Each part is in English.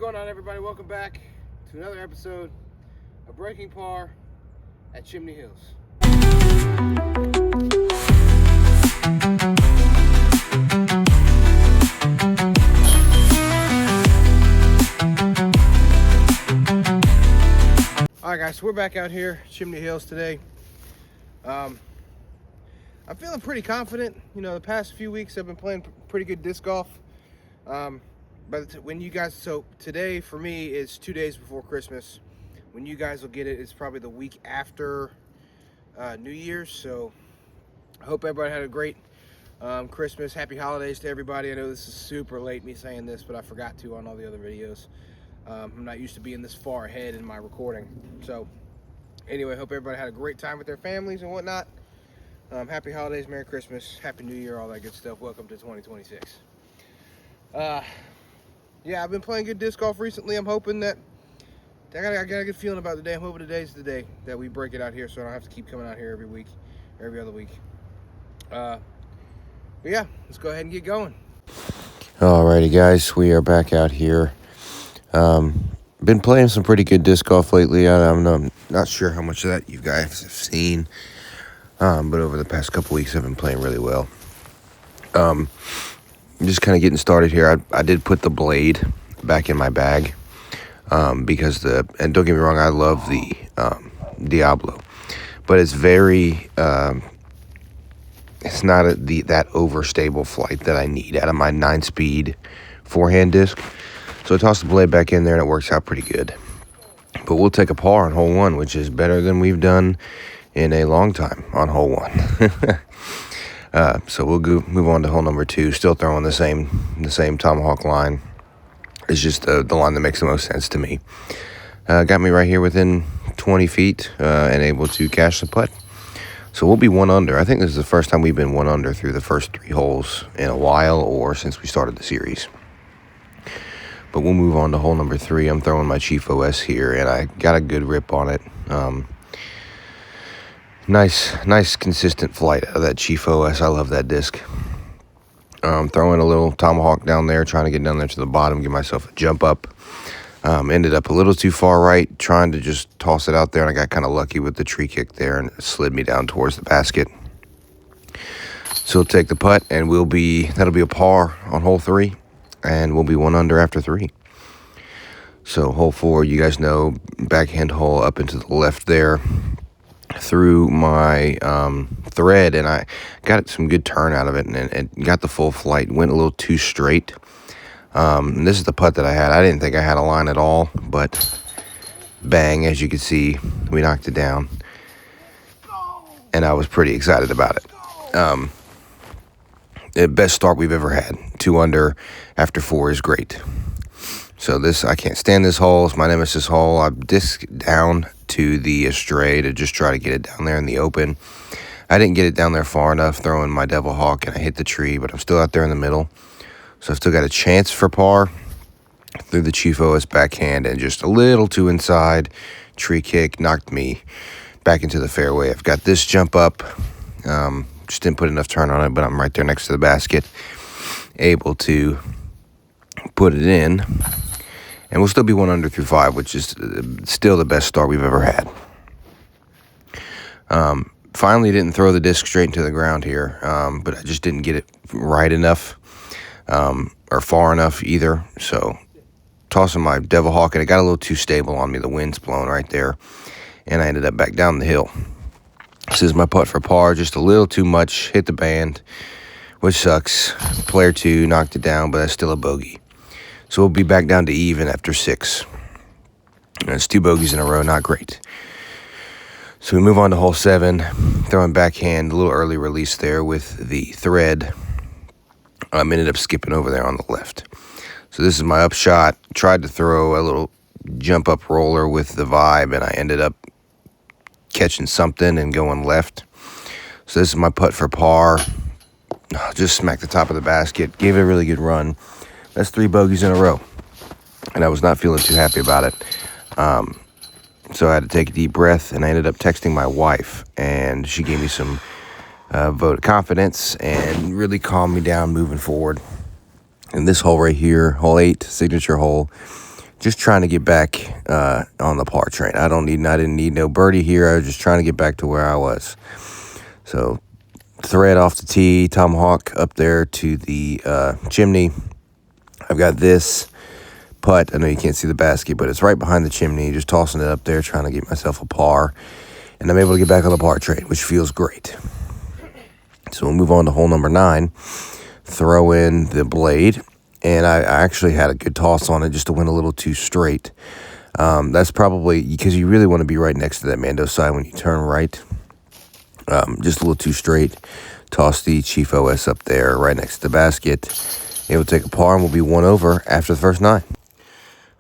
going on, everybody? Welcome back to another episode of Breaking Par at Chimney Hills. Alright guys, so we're back out here, Chimney Hills today. I'm feeling pretty confident. You know, the past few weeks I've been playing pretty good disc golf. So today for me is 2 days before Christmas. When you guys will get it, it's probably the week after New Year's. So I hope everybody had a great Christmas. Happy holidays to everybody. I know this is super late me saying this, but I forgot to on all the other videos. I'm not used to being this far ahead in my recording. So anyway, hope everybody had a great time with their families and whatnot. Happy holidays, Merry Christmas, Happy New Year, all that good stuff. Welcome to 2026. Yeah, I've been playing good disc golf recently. I'm hoping that I got a good feeling about the day. I'm hoping today's the day that we break it out here, so I don't have to keep coming out here every week, every other week. But yeah, let's go ahead and get going. Alrighty, guys, we are back out here. Been playing some pretty good disc golf lately. I'm not sure how much of that you guys have seen, but over the past couple weeks, I've been playing really well. Just kind of getting started here. I did put the blade back in my bag because and don't get me wrong, I love the Diablo, but it's very it's not that overstable flight that I need out of my 9-speed forehand disc. So I tossed the blade back in there and it works out pretty good. But we'll take a par on hole 1, which is better than we've done in a long time on hole 1. So we'll move on to hole number 2. Still throwing the same tomahawk line. It's just the line that makes the most sense to me. Got me right here within 20 feet and able to cash the putt. So we'll be 1 under. I think this is the first time we've been 1 under through the first 3 holes in a while, or since we started the series. But we'll move on to hole number 3. I'm throwing my Chief OS here, and I got a good rip on it. Nice consistent flight out of that Chief OS. I love that disc. Throwing a little tomahawk down there, trying to get down there to the bottom, give myself a jump up. Ended up a little too far right, trying to just toss it out there, and I got kind of lucky with the tree kick there, and it slid me down towards the basket. So we'll take the putt, and that'll be a par on hole 3, and we'll be 1 under after 3. So hole 4, you guys know, backhand hole up into the left there. Through my thread, and I got some good turn out of it, and got the full flight. Went a little too straight. And this is the putt that I had. I didn't think I had a line at all, but bang, as you can see, we knocked it down, and I was pretty excited about it. The best start we've ever had. 2 under after 4 is great. So I can't stand this hole. It's my nemesis hole. I disced down to the astray to just try to get it down there in the open. I didn't get it down there far enough throwing my Devil Hawk, and I hit the tree, but I'm still out there in the middle. So I've still got a chance for par through the Chief OS backhand, and just a little too inside. Tree kick knocked me back into the fairway. I've got this jump up. Just didn't put enough turn on it, but I'm right there next to the basket, able to put it in. And we'll still be 1 under through 5, which is still the best start we've ever had. Finally didn't throw the disc straight into the ground here, but I just didn't get it right enough or far enough either. So tossing my Devil Hawk, and it got a little too stable on me. The wind's blowing right there, and I ended up back down the hill. This is my putt for par, just a little too much. Hit the band, which sucks. Player 2 knocked it down, but that's still a bogey. So we'll be back down to even after 6. And it's 2 bogeys in a row, not great. So we move on to hole 7, throwing backhand, a little early release there with the thread. Ended up skipping over there on the left. So this is my upshot. Tried to throw a little jump up roller with the vibe, and I ended up catching something and going left. So this is my putt for par. Just smacked the top of the basket, gave it a really good run. That's 3 bogeys in a row, and I was not feeling too happy about it. So I had to take a deep breath, and I ended up texting my wife, and she gave me some vote of confidence and really calmed me down moving forward. And this hole right here, hole 8, signature hole, Just trying to get back on the par train. I didn't need no birdie here. I was just trying to get back to where I was. So thread off the tee, tomahawk up there to the chimney. I've got this putt. I know you can't see the basket, but it's right behind the chimney. Just tossing it up there, trying to get myself a par. And I'm able to get back on the par train, which feels great. So we'll move on to hole number 9. Throw in the blade. And I actually had a good toss on it just to win a little too straight. That's probably because you really want to be right next to that Mando side when you turn right. Just a little too straight. Toss the Chief OS up there right next to the basket. It will take a par and we'll be 1 over after the first 9.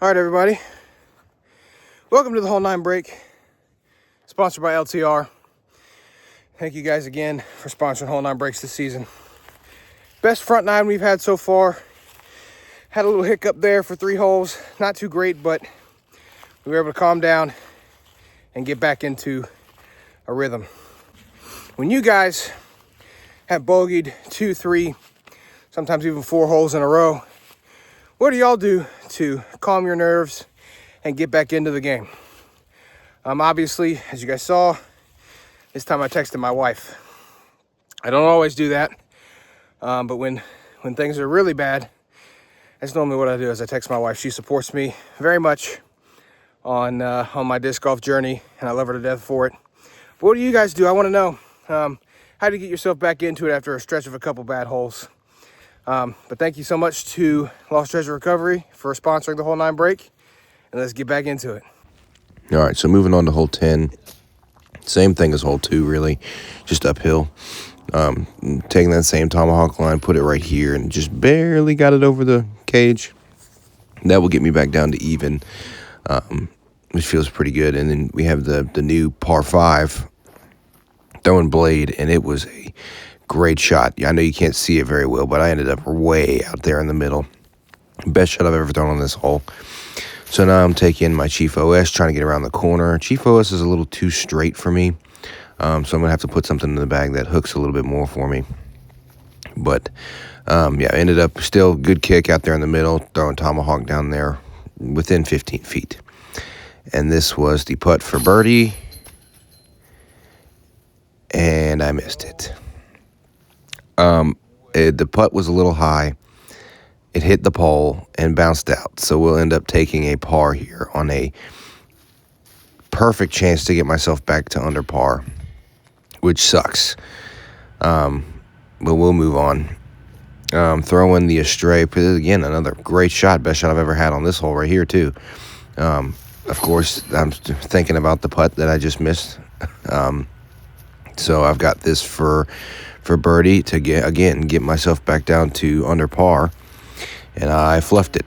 All right, everybody. Welcome to the hole 9 break. Sponsored by LTR. Thank you guys again for sponsoring hole 9 breaks this season. Best front 9 we've had so far. Had a little hiccup there for 3 holes. Not too great, but we were able to calm down and get back into a rhythm. When you guys have bogeyed 2, 3, sometimes even 4 holes in a row, what do y'all do to calm your nerves and get back into the game? Obviously, as you guys saw, this time I texted my wife. I don't always do that, but when things are really bad, that's normally what I do. Is I text my wife. She supports me very much on my disc golf journey, and I love her to death for it. But what do you guys do? I want to know how to get yourself back into it after a stretch of a couple bad holes. But thank you so much to Lost Treasure Recovery for sponsoring the hole 9 break, and let's get back into it. All right, so moving on to hole 10. Same thing as hole 2, really, just uphill. Taking that same tomahawk line, put it right here, and just barely got it over the cage. That will get me back down to even, which feels pretty good. And then we have the new par 5 throwing blade, and it was a great shot. I know you can't see it very well, but I ended up way out there in the middle. Best shot I've ever thrown on this hole. So now I'm taking my Chief OS, trying to get around the corner. Chief OS is a little too straight for me. So I'm going to have to put something in the bag that hooks a little bit more for me. But, yeah, I ended up still good kick out there in the middle, throwing tomahawk down there within 15 feet. And this was the putt for birdie. And I missed it. The putt was a little high. It hit the pole and bounced out. So we'll end up taking a par here on a perfect chance to get myself back to under par, which sucks. But we'll move on. Throw in the astray. Again, another great shot. Best shot I've ever had on this hole right here, too. Of course, I'm thinking about the putt that I just missed. So I've got this for birdie to get myself back down to under par. And I fluffed it.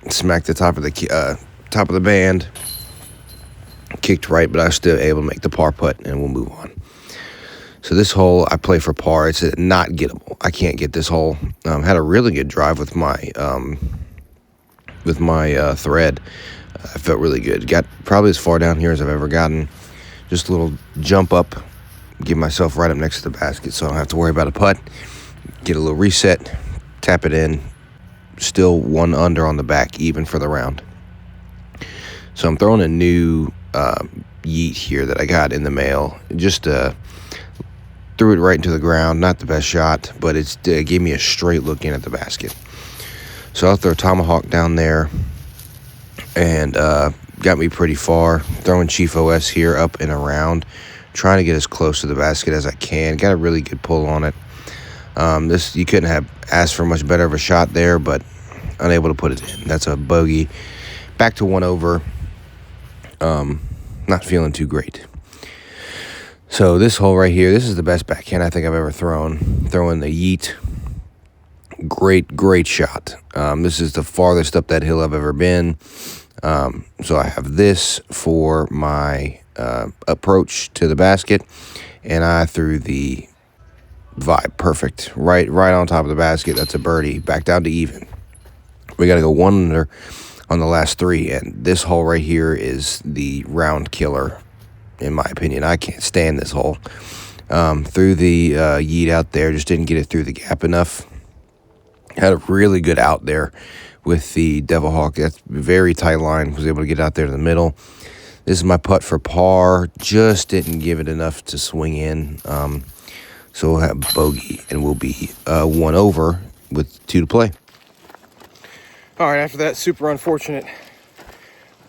Smacked the top of the band. Kicked right, but I was still able to make the par putt, and we'll move on. So this hole, I play for par. It's not gettable. I can't get this hole. Had a really good drive with my thread. I felt really good. Got probably as far down here as I've ever gotten. Just a little jump up, get myself right up next to the basket so I don't have to worry about a putt. Get a little reset, tap it in. Still 1 under on the back, even for the round. So I'm throwing a new yeet here that I got in the mail. Just threw it right into the ground. Not the best shot, but it gave me a straight look in at the basket. So I'll throw tomahawk down there, and got me pretty far. Throwing Chief OS here up and around, trying to get as close to the basket as I can. Got a really good pull on it. You couldn't have asked for much better of a shot there, but unable to put it in. That's a bogey. Back to 1 over. Not feeling too great. So this hole right here, this is the best backhand I think I've ever thrown. Throwing the yeet. Great shot. This is the farthest up that hill I've ever been. So I have this for my approach to the basket, and I threw the vibe perfect right on top of the basket. That's a birdie. Back down to even. We got to go 1 under on the last 3, and this hole right here is the round killer, in my opinion. I can't stand this hole. Threw the yeet out there, just didn't get it through the gap enough. Had a really good out there with the Devil Hawk. That's very tight line. Was able to get out there to the middle. This is my putt for par. Just didn't give it enough to swing in. So we'll have bogey, and we'll be 1 over with 2 to play. All right, after that super unfortunate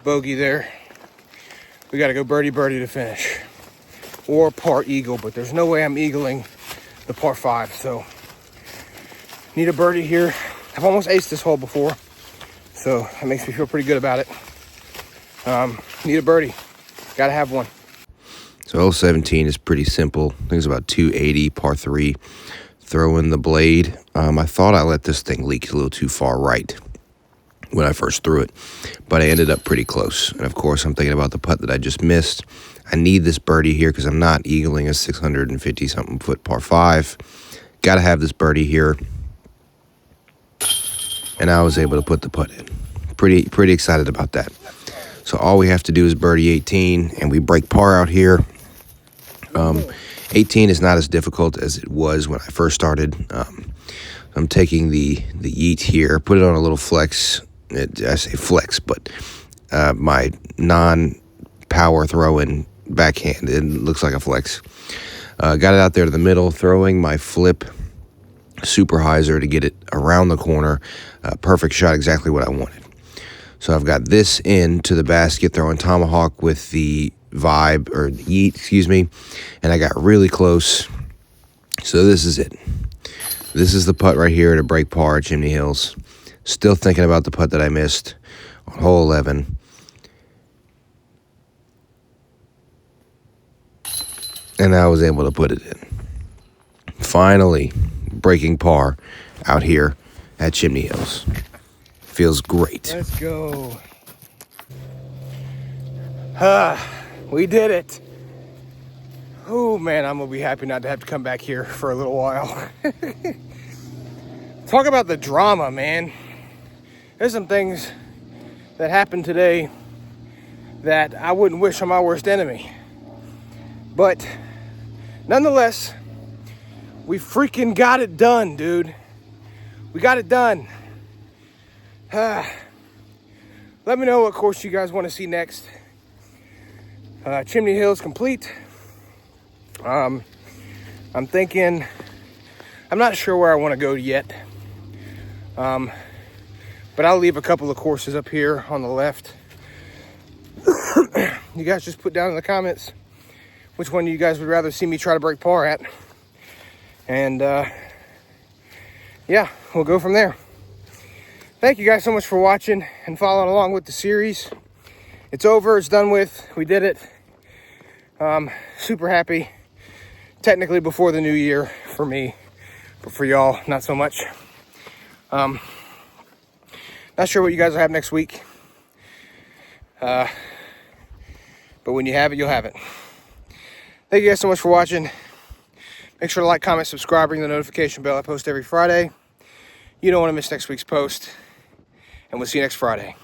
bogey there, we got to go birdie to finish, or par eagle, but there's no way I'm eagling the par 5, so need a birdie here. I've almost aced this hole before, so that makes me feel pretty good about it. Need a birdie, gotta have one. So hole 17 is pretty simple. I think it's about 280, par 3. Throw in the blade. I thought I let this thing leak a little too far right when I first threw it, but I ended up pretty close. And of course, I'm thinking about the putt that I just missed. I need this birdie here because I'm not eagling a 650-something foot par 5. Got to have this birdie here. And I was able to put the putt in. Pretty excited about that. So all we have to do is birdie 18, and we break par out here. 18 is not as difficult as it was when I first started. I'm taking the yeet here, put it on a little flex. I say flex, but my non-power throw-in backhand, it looks like a flex. Got it out there to the middle, throwing my flip super hyzer to get it around the corner. Perfect shot, exactly what I wanted. So I've got this into the basket, throwing tomahawk with the vibe, or yeet, excuse me, and I got really close. So this is it. This is the putt right here to break par at Chimney Hills. Still thinking about the putt that I missed on hole 11. And I was able to put it in. Finally, breaking par out here at Chimney Hills. Feels great. Let's go. We did it. Oh man, I'm gonna be happy not to have to come back here for a little while. Talk about the drama, man. There's some things that happened today that I wouldn't wish on my worst enemy. But nonetheless, we freaking got it done, dude. We got it done. Let me know what course you guys want to see next. Chimney Hills complete. I'm thinking, I'm not sure where I want to go yet. But I'll leave a couple of courses up here on the left. You guys just put down in the comments which one you guys would rather see me try to break par at. And yeah, we'll go from there. Thank you guys so much for watching and following along with the series. It's over, it's done with, we did it. Super happy. Technically before the new year for me, but for y'all, not so much. Not sure what you guys will have next week. But when you have it, you'll have it. Thank you guys so much for watching. Make sure to like, comment, subscribe, ring the notification bell. I post every Friday. You don't want to miss next week's post. And we'll see you next Friday.